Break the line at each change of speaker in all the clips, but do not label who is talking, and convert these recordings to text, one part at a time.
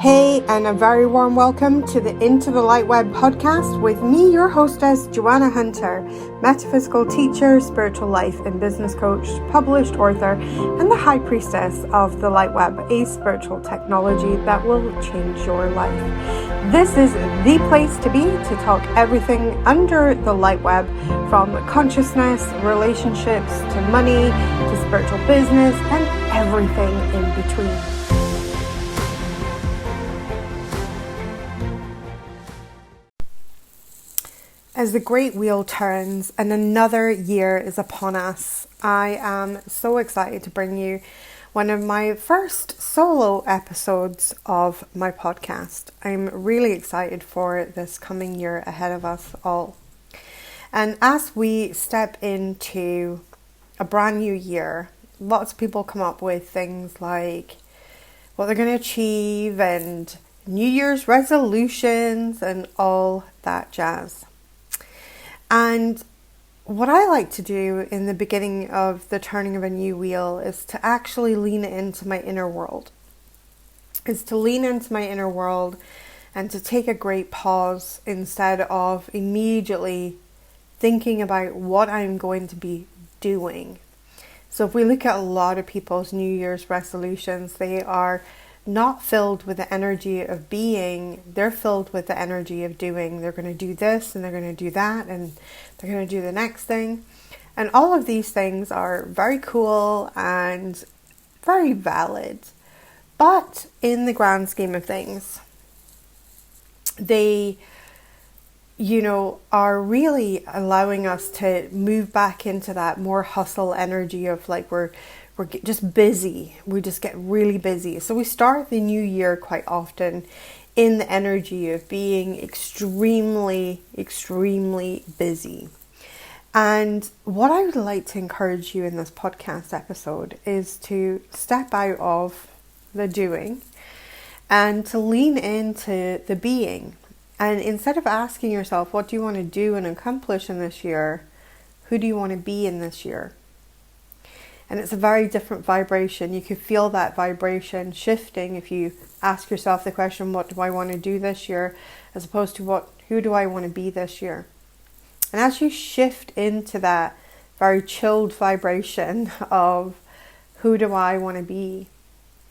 Hey, and a very warm welcome to the Into the LightWeb Podcast with me, your hostess, Joanna Hunter, metaphysical teacher, spiritual life and business coach, published author, and the high priestess of the LightWeb, a spiritual technology that will change your life. This is the place to be to talk everything under the LightWeb, from consciousness, relationships, to money, to spiritual business, and everything in between. As the great wheel turns and another year is upon us, I am so excited to bring you one of my first solo episodes of my podcast. I'm really excited for this coming year ahead of us all. And as we step into a brand new year, lots of people come up with things like what they're going to achieve and New Year's resolutions and all that jazz. And what I like to do in the beginning of the turning of a new wheel is to actually lean into my inner world. Is to lean into my inner world and to take a great pause instead of immediately thinking about what I'm going to be doing. So if we look at a lot of people's New Year's resolutions, they are not filled with the energy of being, they're filled with the energy of doing. They're going to do this and they're going to do that and they're going to do the next thing. And all of these things are very cool and very valid. But in the grand scheme of things, they, are really allowing us to move back into that more hustle energy of like we're just busy. We just get really busy. So we start the new year quite often in the energy of being extremely, extremely busy. And what I would like to encourage you in this podcast episode is to step out of the doing and to lean into the being. And instead of asking yourself, what do you want to do and accomplish in this year? Who do you want to be in this year? And it's a very different vibration. You could feel that vibration shifting if you ask yourself the question, what do I want to do this year? As opposed to who do I want to be this year? And as you shift into that very chilled vibration of who do I want to be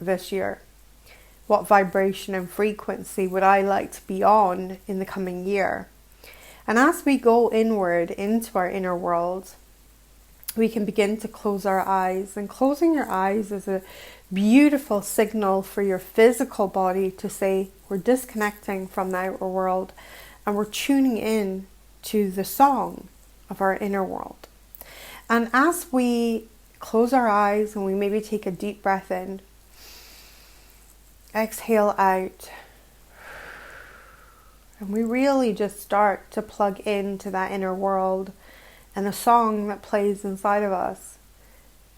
this year? What vibration and frequency would I like to be on in the coming year? And as we go inward into our inner world, we can begin to close our eyes. And closing your eyes is a beautiful signal for your physical body to say we're disconnecting from the outer world and we're tuning in to the song of our inner world. And as we close our eyes and we maybe take a deep breath in, exhale out, and we really just start to plug into that inner world and the song that plays inside of us.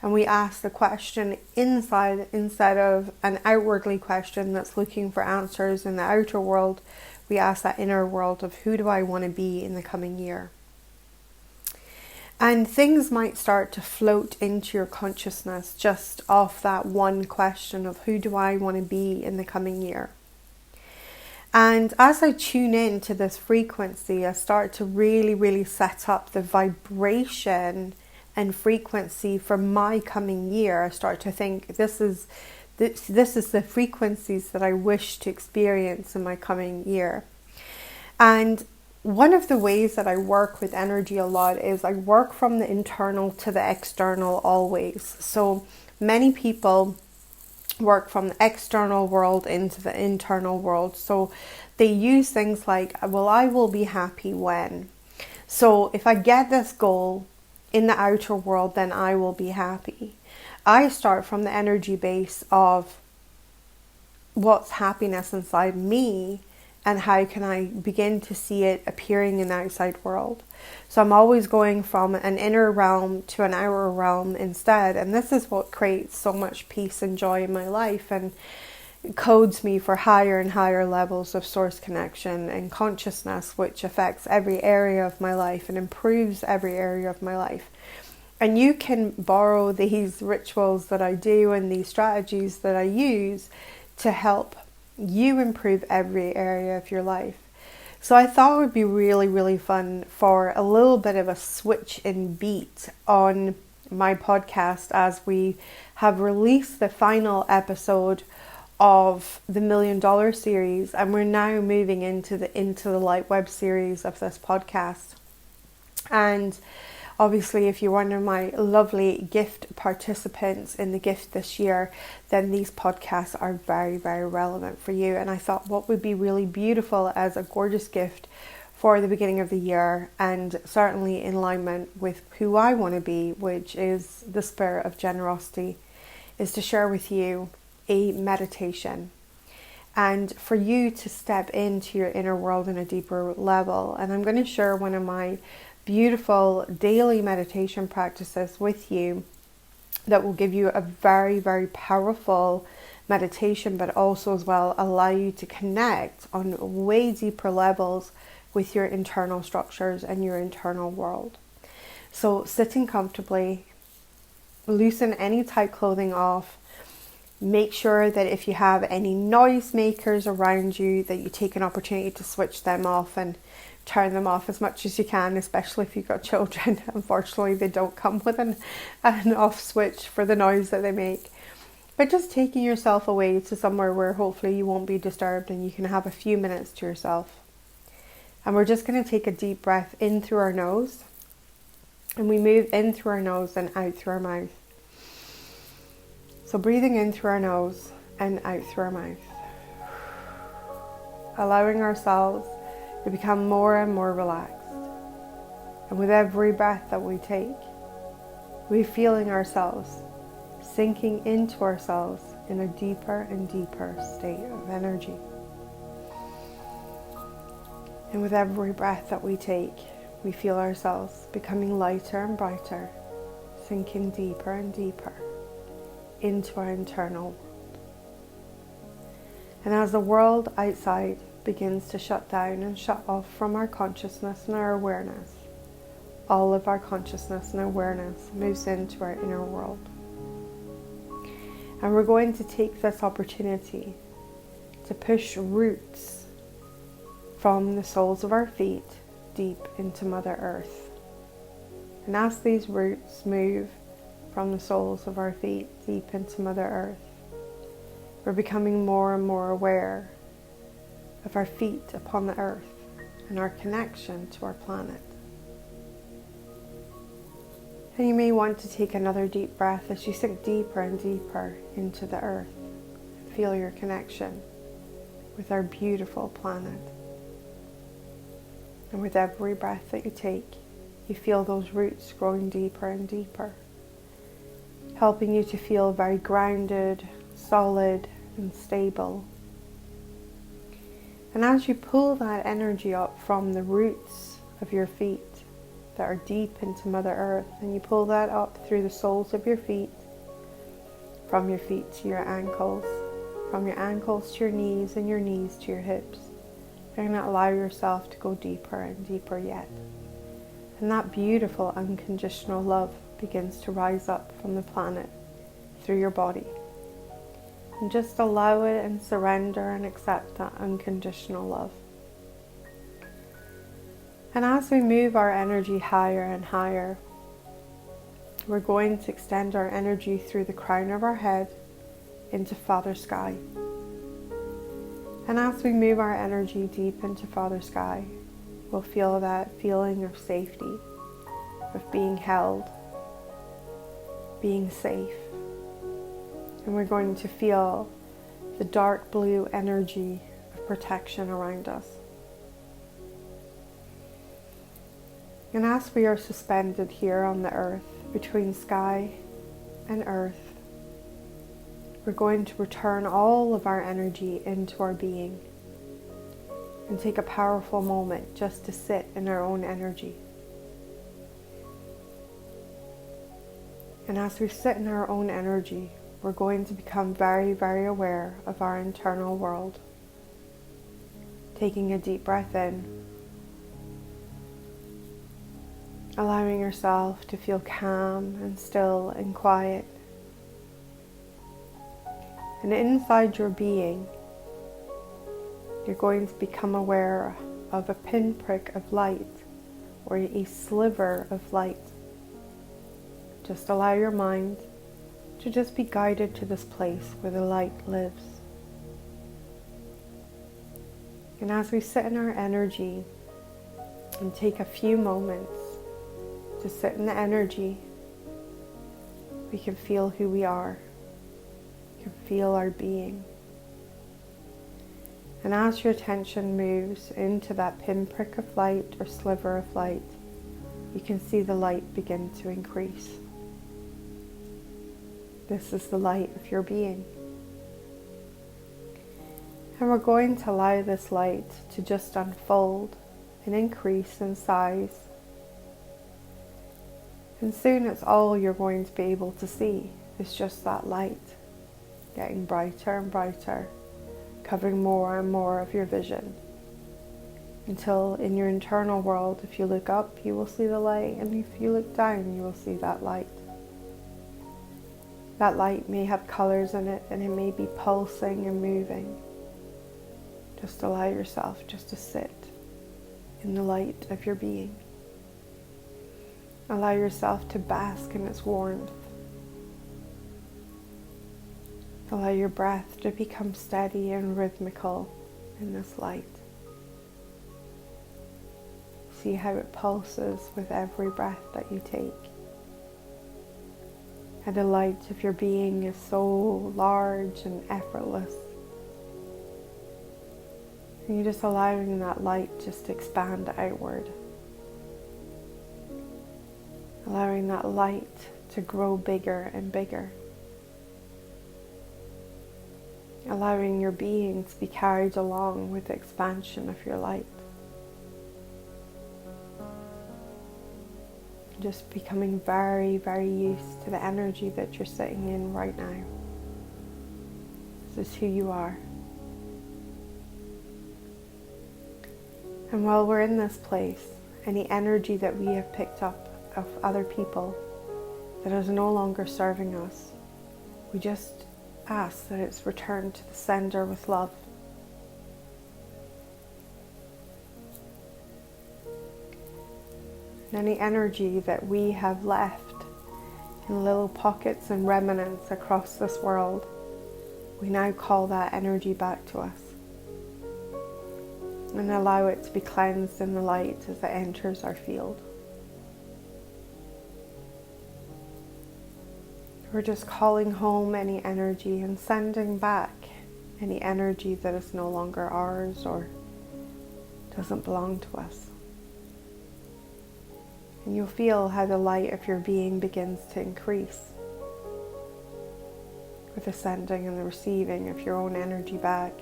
And we ask the question inside instead of an outwardly question that's looking for answers in the outer world. We ask that inner world of who do I want to be in the coming year? And things might start to float into your consciousness just off that one question of who do I want to be in the coming year? And as I tune in to this frequency, I start to really, really set up the vibration and frequency for my coming year. I start to think this is the frequencies that I wish to experience in my coming year. And one of the ways that I work with energy a lot is I work from the internal to the external always. So many people work from the external world into the internal world. So they use things like, well, I will be happy when. So if I get this goal in the outer world, then I will be happy. I start from the energy base of what's happiness inside me and how can I begin to see it appearing in the outside world. So I'm always going from an inner realm to an outer realm instead. And this is what creates so much peace and joy in my life and codes me for higher and higher levels of source connection and consciousness, which affects every area of my life and improves every area of my life. And you can borrow these rituals that I do and these strategies that I use to help you improve every area of your life. So I thought it would be really, really fun for a little bit of a switch in beat on my podcast as we have released the final episode of the $1 Million series, and we're now moving into the LightWeb series of this podcast. And obviously, if you're one of my lovely gift participants in the gift this year, then these podcasts are very, very relevant for you. And I thought what would be really beautiful as a gorgeous gift for the beginning of the year, and certainly in alignment with who I want to be, which is the spirit of generosity, is to share with you a meditation. And for you to step into your inner world in a deeper level. And I'm going to share one of my beautiful daily meditation practices with you that will give you a very, very powerful meditation, but also as well allow you to connect on way deeper levels with your internal structures and your internal world. So sitting comfortably, loosen any tight clothing off. Make sure that if you have any noise makers around you, that you take an opportunity to switch them off and turn them off as much as you can, especially if you've got children. Unfortunately, they don't come with an off switch for the noise that they make. But just taking yourself away to somewhere where hopefully you won't be disturbed and you can have a few minutes to yourself. And we're just going to take a deep breath in through our nose. And we move in through our nose and out through our mouth. So breathing in through our nose and out through our mouth. Allowing ourselves to become more and more relaxed. And with every breath that we take, we're feeling ourselves sinking into ourselves in a deeper and deeper state of energy. And with every breath that we take, we feel ourselves becoming lighter and brighter, sinking deeper and deeper into our internal world. And as the world outside begins to shut down and shut off from our consciousness and our awareness, all of our consciousness and awareness moves into our inner world. And we're going to take this opportunity to push roots from the soles of our feet deep into Mother Earth. And as these roots move from the soles of our feet deep into Mother Earth, we're becoming more and more aware of our feet upon the earth and our connection to our planet. And you may want to take another deep breath as you sink deeper and deeper into the earth and feel your connection with our beautiful planet. And with every breath that you take, you feel those roots growing deeper and deeper, helping you to feel very grounded, solid, and stable. And as you pull that energy up from the roots of your feet that are deep into Mother Earth, and you pull that up through the soles of your feet, from your feet to your ankles, from your ankles to your knees, and your knees to your hips, you're going to allow yourself to go deeper and deeper yet. And that beautiful unconditional love begins to rise up from the planet through your body. And just allow it and surrender and accept that unconditional love. And as we move our energy higher and higher, we're going to extend our energy through the crown of our head into Father Sky. And as we move our energy deep into Father Sky, we'll feel that feeling of safety, of being held, being safe. And we're going to feel the dark blue energy of protection around us. And as we are suspended here on the earth, between sky and earth, we're going to return all of our energy into our being and take a powerful moment just to sit in our own energy. And as we sit in our own energy, we're going to become very, very aware of our internal world. Taking a deep breath in, allowing yourself to feel calm and still and quiet. And inside your being, you're going to become aware of a pinprick of light or a sliver of light. Just allow your mind to just be guided to this place where the light lives. And as we sit in our energy and take a few moments to sit in the energy, we can feel who we are. We can feel our being. And as your attention moves into that pinprick of light or sliver of light, you can see the light begin to increase. This is the light of your being. And we're going to allow this light to just unfold and increase in size. And soon it's all you're going to be able to see. It's just that light getting brighter and brighter, covering more and more of your vision. Until in your internal world, if you look up, you will see the light, and if you look down, you will see that light. That light may have colors in it, and it may be pulsing and moving. Just allow yourself just to sit in the light of your being. Allow yourself to bask in its warmth. Allow your breath to become steady and rhythmical in this light. See how it pulses with every breath that you take. And the light of your being is so large and effortless. And you're just allowing that light just to expand outward. Allowing that light to grow bigger and bigger. Allowing your being to be carried along with the expansion of your light. Just becoming very, very used to the energy that you're sitting in right now. This is who you are. And while we're in this place, any energy that we have picked up of other people that is no longer serving us, we just ask that it's returned to the sender with love. And any energy that we have left in little pockets and remnants across this world, we now call that energy back to us. And allow it to be cleansed in the light as it enters our field. We're just calling home any energy and sending back any energy that is no longer ours or doesn't belong to us. And you'll feel how the light of your being begins to increase with the sending and the receiving of your own energy back.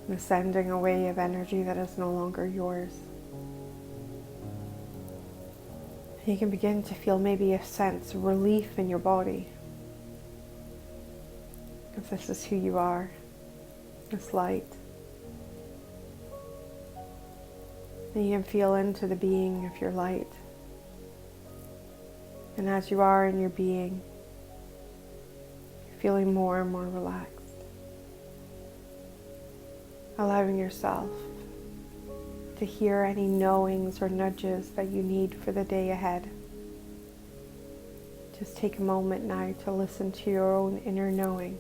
And the sending away of energy that is no longer yours. You can begin to feel maybe a sense of relief in your body. If this is who you are, this light. And you can feel into the being of your light. And as you are in your being, you're feeling more and more relaxed. Allowing yourself to hear any knowings or nudges that you need for the day ahead. Just take a moment now to listen to your own inner knowing.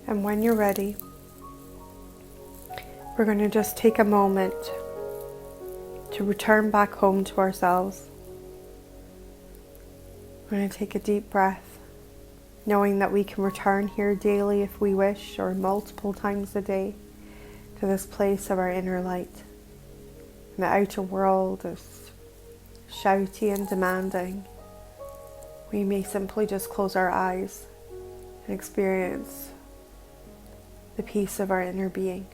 And when you're ready, we're going to just take a moment to return back home to ourselves. We're going to take a deep breath, knowing that we can return here daily if we wish, or multiple times a day, to this place of our inner light. And the outer world is shouty and demanding. We may simply just close our eyes and experience the peace of our inner being.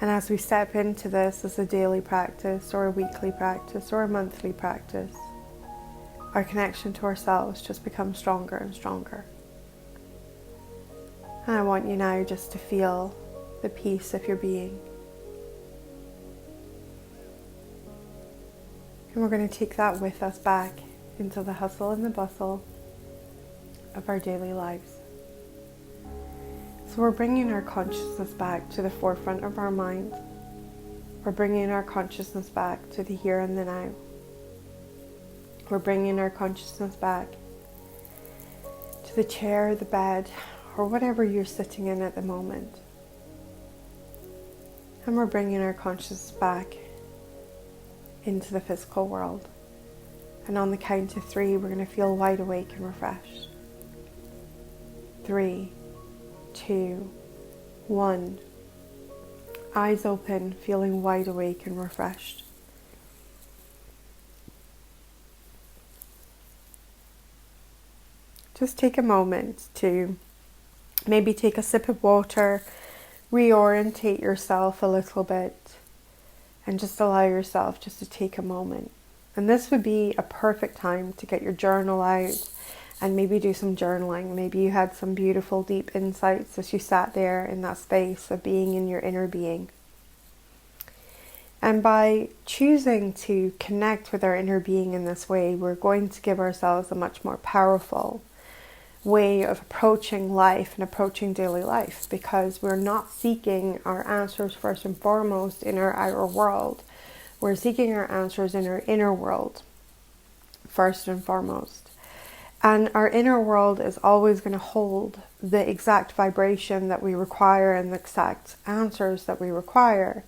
And as we step into this as a daily practice or a weekly practice or a monthly practice, our connection to ourselves just becomes stronger and stronger. And I want you now just to feel the peace of your being. And we're going to take that with us back into the hustle and the bustle of our daily lives. So we're bringing our consciousness back to the forefront of our mind. We're bringing our consciousness back to the here and the now. We're bringing our consciousness back to the chair, the bed, or whatever you're sitting in at the moment. And we're bringing our consciousness back into the physical world. And on the count of 3, we're going to feel wide awake and refreshed. 3, 2, 1. Eyes open, feeling wide awake and refreshed. Just take a moment to maybe take a sip of water, reorientate yourself a little bit, and just allow yourself just to take a moment. And this would be a perfect time to get your journal out and maybe do some journaling. Maybe you had some beautiful deep insights as you sat there in that space of being in your inner being. And by choosing to connect with our inner being in this way, we're going to give ourselves a much more powerful way of approaching life and approaching daily life, because we're not seeking our answers first and foremost in our outer world. We're seeking our answers in our inner world first and foremost. And our inner world is always going to hold the exact vibration that we require and the exact answers that we require,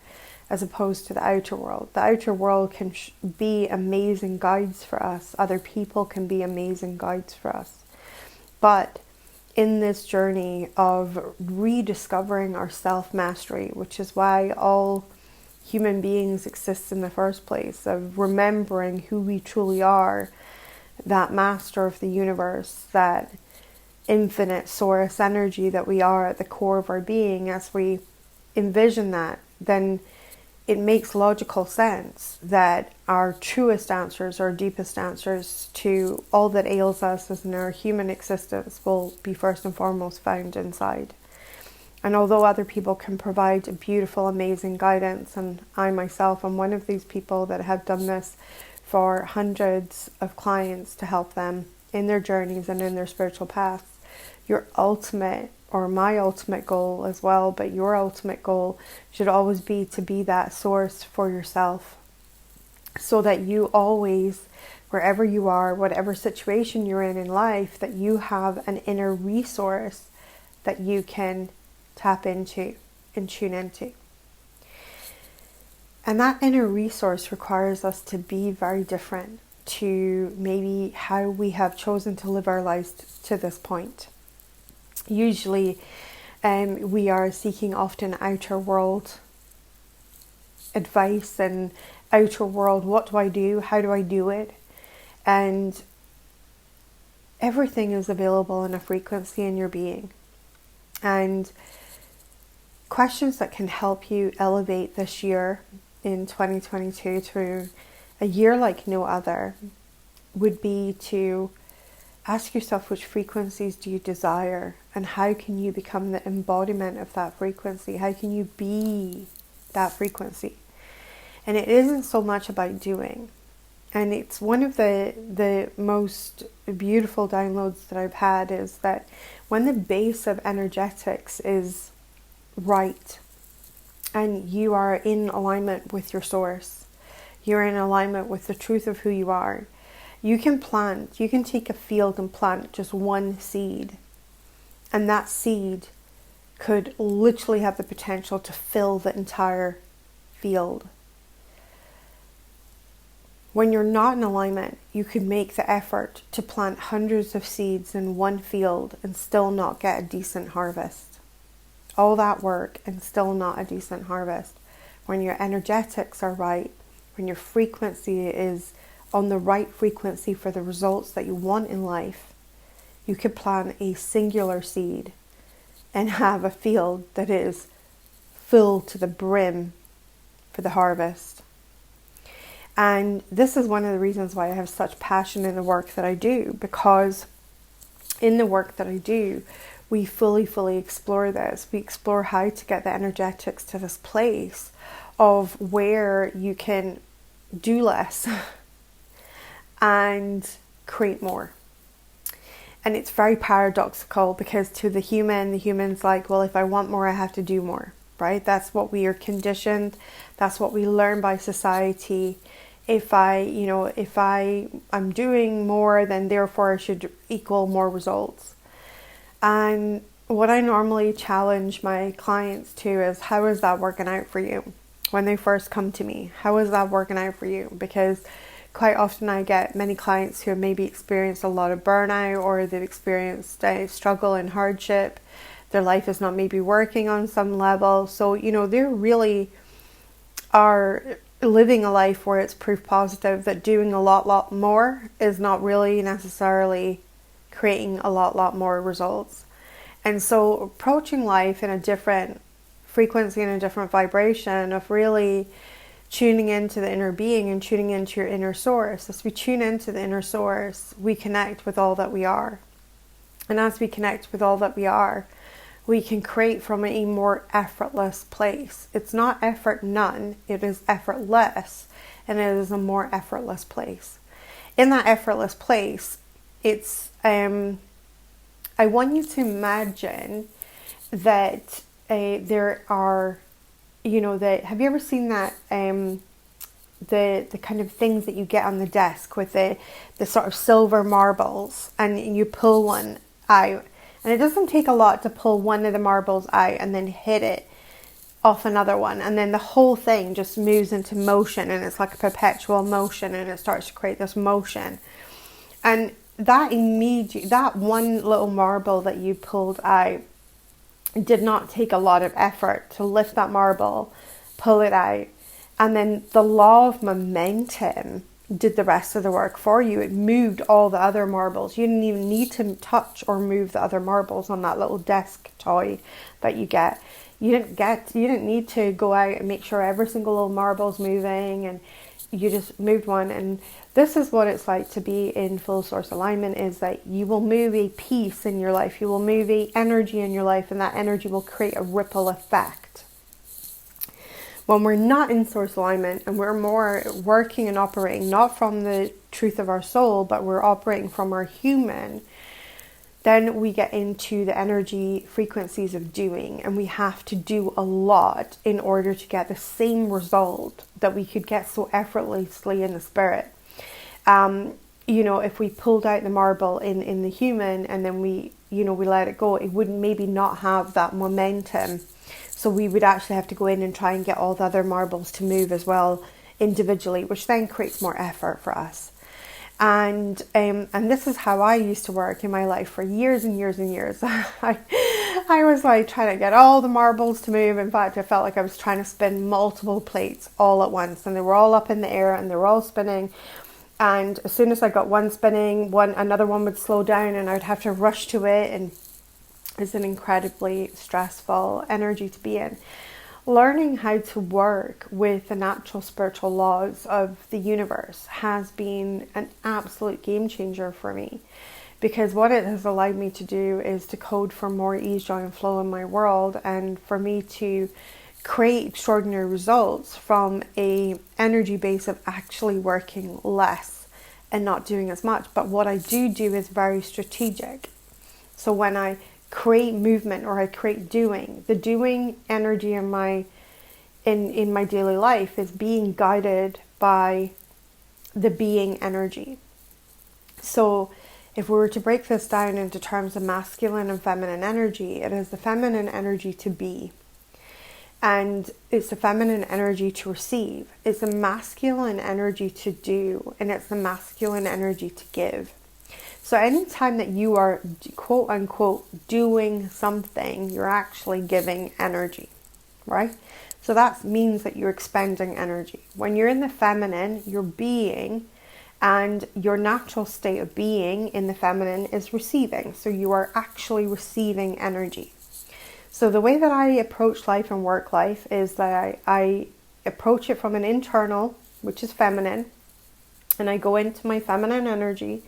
as opposed to the outer world. The outer world can be amazing guides for us. Other people can be amazing guides for us. But in this journey of rediscovering our self-mastery, which is why all human beings exist in the first place, of remembering who we truly are, that master of the universe, that infinite source energy that we are at the core of our being, as we envision that, then it makes logical sense that our truest answers, our deepest answers to all that ails us as in our human existence will be first and foremost found inside. And although other people can provide beautiful, amazing guidance, and I myself am one of these people that have done this for hundreds of clients to help them in their journeys and in their spiritual paths, your ultimate, or my ultimate goal as well, but your ultimate goal should always be to be that source for yourself, so that you always, wherever you are, whatever situation you're in life, that you have an inner resource that you can tap into and tune into. And that inner resource requires us to be very different to maybe how we have chosen to live our lives to this point. Usually we are seeking often outer world advice and outer world, what do I do? How do I do it? And everything is available in a frequency in your being. And questions that can help you elevate this year in 2022 to a year like no other would be to ask yourself, which frequencies do you desire, and how can you become the embodiment of that frequency? How can you be that frequency? And it isn't so much about doing. And it's one of the most beautiful downloads that I've had, is that when the base of energetics is right and you are in alignment with your source, you're in alignment with the truth of who you are, you can take a field and plant just one seed, and that seed could literally have the potential to fill the entire field. When you're not in alignment, you could make the effort to plant hundreds of seeds in one field and still not get a decent harvest. All that work and still not a decent harvest. When your energetics are right, when your frequency is on the right frequency for the results that you want in life, you could plant a singular seed and have a field that is full to the brim for the harvest. And this is one of the reasons why I have such passion in the work that I do, because in the work that I do, we fully explore this. We explore how to get the energetics to this place of where you can do less and create more. And it's very paradoxical, because to the human's like, well, if I want more, I have to do more, right? That's what we are conditioned. That's what we learn by society. If I'm doing more, then therefore I should equal more results. And what I normally challenge my clients to is, how is that working out for you? When they first come to me, how is that working out for you? Because quite often I get many clients who have maybe experienced a lot of burnout, or they've experienced struggle and hardship. Their life is not maybe working on some level. So, they really are living a life where it's proof positive that doing a lot more is not really necessarily creating a lot more results. And so approaching life in a different frequency and a different vibration of really tuning into the inner being and tuning into your inner source. As we tune into the inner source, we connect with all that we are. And as we connect with all that we are, we can create from a more effortless place. It's not effort none, it is effortless, and it is a more effortless place. In that effortless place, it's I want you to imagine that there are, have you ever seen that the kind of things that you get on the desk with the sort of silver marbles, and you pull one out, and it doesn't take a lot to pull one of the marbles out and then hit it off another one, and then the whole thing just moves into motion, and it's like a perpetual motion, and it starts to create this motion. And that one little marble that you pulled out did not take a lot of effort to lift that marble, pull it out, and then the law of momentum did the rest of the work for you. It moved all the other marbles. You didn't even need to touch or move the other marbles on that little desk toy that you get. You didn't need to go out and make sure every single little marble's moving, and you just moved one. And this is what it's like to be in full source alignment, is that you will move a piece in your life, you will move a energy in your life, and that energy will create a ripple effect. When we're not in source alignment, and we're more working and operating not from the truth of our soul, but we're operating from our human, then we get into the energy frequencies of doing, and we have to do a lot in order to get the same result that we could get so effortlessly in the spirit. If we pulled out the marble in the human, and then we let it go, it would maybe not have that momentum. So we would actually have to go in and try and get all the other marbles to move as well individually, which then creates more effort for us. And this is how I used to work in my life for years and years and years. I was like trying to get all the marbles to move. In fact, I felt like I was trying to spin multiple plates all at once, and they were all up in the air and they were all spinning. And as soon as I got one spinning, another one would slow down, and I'd have to rush to it, and it's an incredibly stressful energy to be in. Learning how to work with the natural spiritual laws of the universe has been an absolute game changer for me, because what it has allowed me to do is to code for more ease, joy, and flow in my world, and for me to create extraordinary results from a energy base of actually working less and not doing as much. But what I do is very strategic. So when I create movement, or I create doing, the doing energy in my daily life is being guided by the being energy. So if we were to break this down into terms of masculine and feminine energy, it is the feminine energy to be, and it's the feminine energy to receive. It's the masculine energy to do, and it's the masculine energy to give. So anytime that you are quote unquote doing something, you're actually giving energy, right? So that means that you're expending energy. When you're in the feminine, you're being, and your natural state of being in the feminine is receiving. So you are actually receiving energy. So the way that I approach life and work life is that I approach it from an internal, which is feminine, and I go into my feminine energy.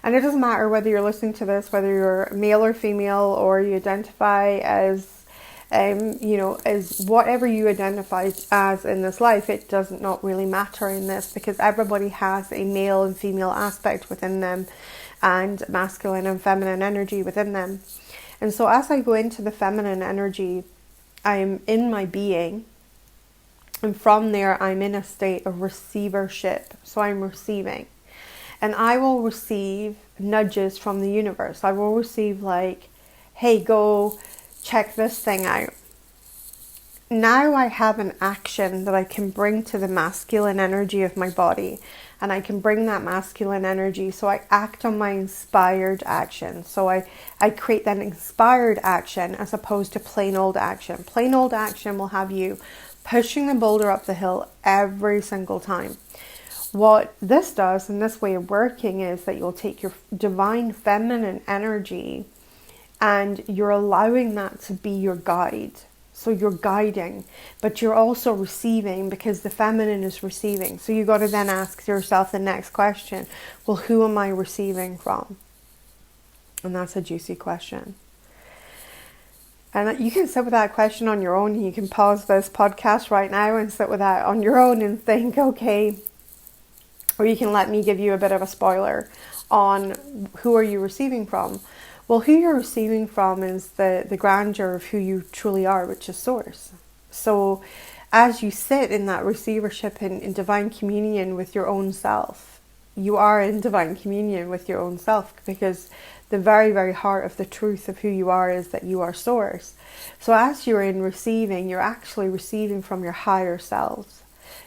And it doesn't matter whether you're listening to this, whether you're male or female, or you identify as as whatever you identify as in this life. It does not really matter in this, because everybody has a male and female aspect within them, and masculine and feminine energy within them. And so as I go into the feminine energy, I'm in my being, and from there I'm in a state of receivership. So I'm receiving, and I will receive nudges from the universe. I will receive like, hey, go check this thing out. Now I have an action that I can bring to the masculine energy of my body, and I can bring that masculine energy. So I act on my inspired action. So I create that inspired action as opposed to plain old action. Plain old action will have you pushing the boulder up the hill every single time. What this does, and this way of working, is that you'll take your divine feminine energy and you're allowing that to be your guide. So you're guiding, but you're also receiving, because the feminine is receiving. So you got to then ask yourself the next question. Well, who am I receiving from? And that's a juicy question. And you can sit with that question on your own. You can pause this podcast right now and sit with that on your own and think, okay. Or you can let me give you a bit of a spoiler on who are you receiving from. Well, who you're receiving from is the grandeur of who you truly are, which is source. So as you sit in that receivership in divine communion with your own self, you are in divine communion with your own self, because the very, very heart of the truth of who you are is that you are source. So as you're in receiving, you're actually receiving from your higher selves.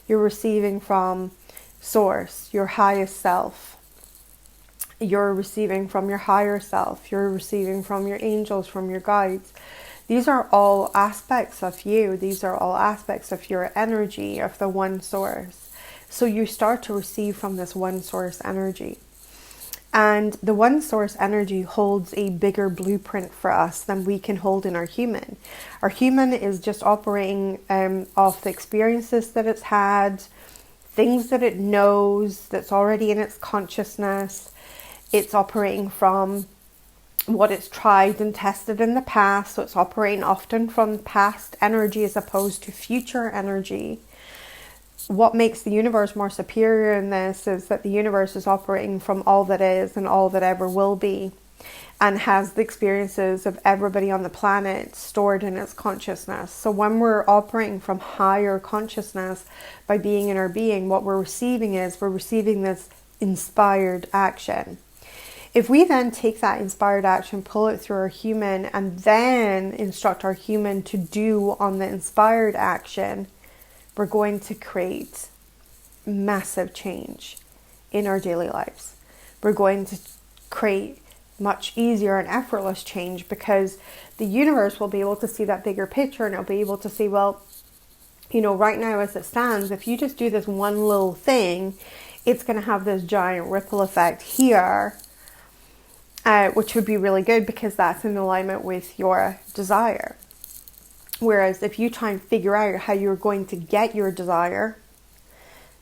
You're receiving from source, your highest self. You're receiving from your higher self. You're receiving from your angels, from your guides. These are all aspects of you. These are all aspects of your energy, of the one source. So you start to receive from this one source energy. And the one source energy holds a bigger blueprint for us than we can hold in our human. Our human is just operating off the experiences that it's had, things that it knows, that's already in its consciousness. It's operating from what it's tried and tested in the past. So it's operating often from past energy as opposed to future energy. What makes the universe more superior in this is that the universe is operating from all that is and all that ever will be, and has the experiences of everybody on the planet stored in its consciousness. So when we're operating from higher consciousness by being in our being, what we're receiving this inspired action. If we then take that inspired action, pull it through our human, and then instruct our human to do on the inspired action, we're going to create massive change in our daily lives. We're going to create much easier and effortless change, because the universe will be able to see that bigger picture, and it'll be able to see, well, right now as it stands, if you just do this one little thing, it's going to have this giant ripple effect here. Which would be really good, because that's in alignment with your desire. Whereas if you try and figure out how you're going to get your desire,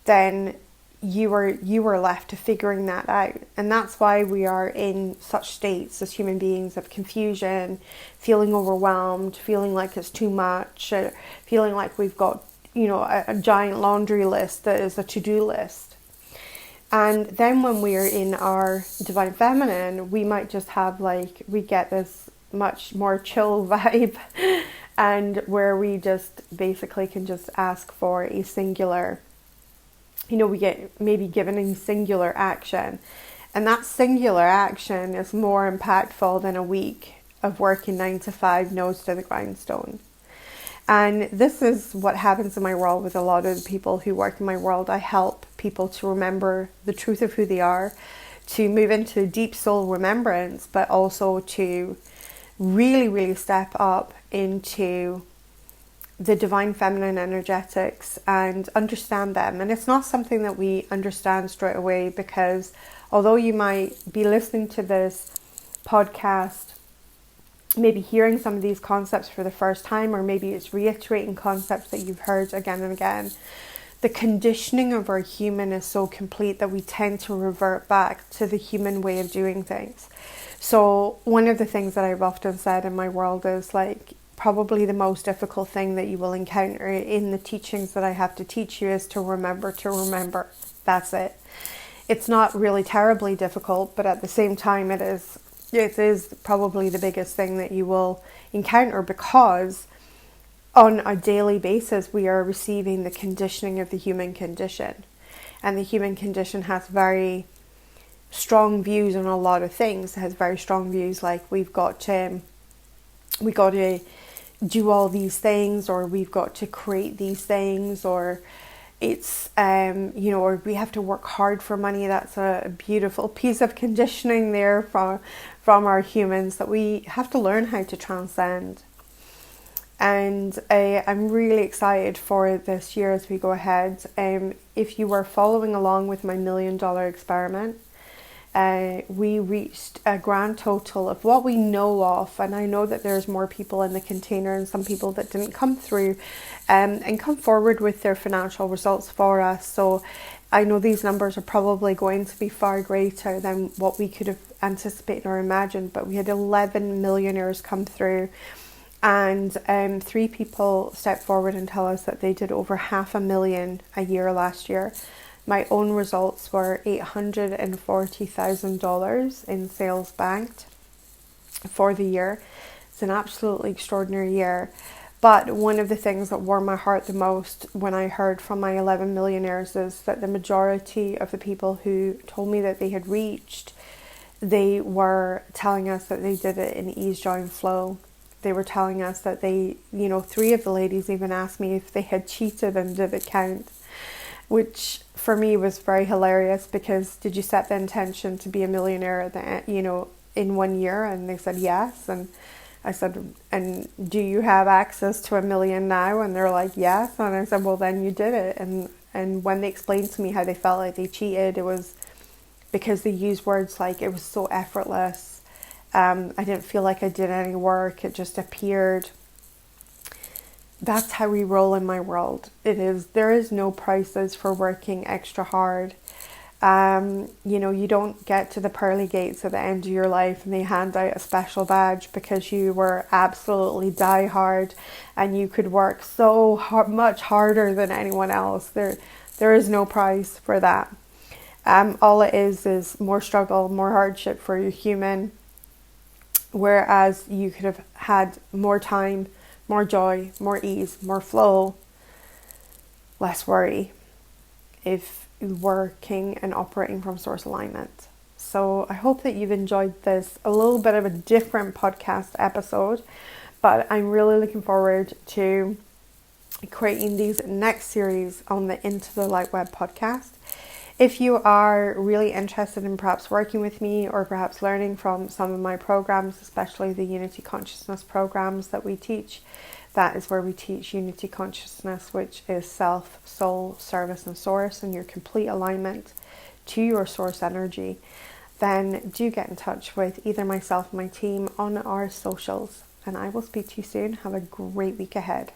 then you are left to figuring that out. And that's why we are in such states as human beings of confusion, feeling overwhelmed, feeling like it's too much, feeling like we've got, a giant laundry list that is a to-do list. And then when we're in our divine feminine, we might just have we get this much more chill vibe, and where we just basically can just ask for a singular, we get maybe given a singular action. And that singular action is more impactful than a week of working 9 to 5, nose to the grindstone. And this is what happens in my world with a lot of the people who work in my world. I help people to remember the truth of who they are, to move into deep soul remembrance, but also to really, really step up into the divine feminine energetics and understand them. And it's not something that we understand straight away, because although you might be listening to this podcast maybe hearing some of these concepts for the first time, or maybe it's reiterating concepts that you've heard again and again. The conditioning of our human is so complete that we tend to revert back to the human way of doing things. So one of the things that I've often said in my world is like, probably the most difficult thing that you will encounter in the teachings that I have to teach you is to remember to remember. That's it. It's not really terribly difficult, but at the same time it is probably the biggest thing that you will encounter, because on a daily basis we are receiving the conditioning of the human condition. And the human condition has very strong views on a lot of things. It has very strong views like we got to do all these things, or we've got to create these things, or it's or we have to work hard for money. That's a beautiful piece of conditioning there from our humans that we have to learn how to transcend. And I'm really excited for this year as we go ahead. If you were following along with my $1 million experiment, we reached a grand total of what we know of, and I know that there's more people in the container and some people that didn't come through and come forward with their financial results for us. So I know these numbers are probably going to be far greater than what we could have anticipated or imagined, but we had 11 millionaires come through, and 3 people stepped forward and tell us that they did over $500,000 a year last year. My own results were $840,000 in sales banked for the year. It's an absolutely extraordinary year. But one of the things that warmed my heart the most when I heard from my 11 millionaires is that the majority of the people who told me that they had reached, they were telling us that they did it in ease, joy and flow. They were telling us that they, 3 of the ladies even asked me if they had cheated and did it count, which for me was very hilarious, because did you set the intention to be a millionaire at the in 1 year? And they said yes. And I said, and do you have access to $1 million now? And they're like, yes. And I said, well, then you did it. And when they explained to me how they felt like they cheated, it was because they used words like it was so effortless. I didn't feel like I did any work. It just appeared. That's how we roll in my world. There is no prices for working extra hard. You don't get to the pearly gates at the end of your life and they hand out a special badge because you were absolutely die hard and you could work so much harder than anyone else. There is no price for that. All it is more struggle, more hardship for your human, whereas you could have had more time, more joy, more ease, more flow, less worry if working and operating from source alignment. So I hope that you've enjoyed this, a little bit of a different podcast episode, but I'm really looking forward to creating these next series on the Into the LightWeb podcast. If you are really interested in perhaps working with me or perhaps learning from some of my programs, especially the Unity Consciousness programs that we teach, that is where we teach Unity Consciousness, which is self, soul, service and source, and your complete alignment to your source energy, then do get in touch with either myself or my team on our socials. And I will speak to you soon. Have a great week ahead.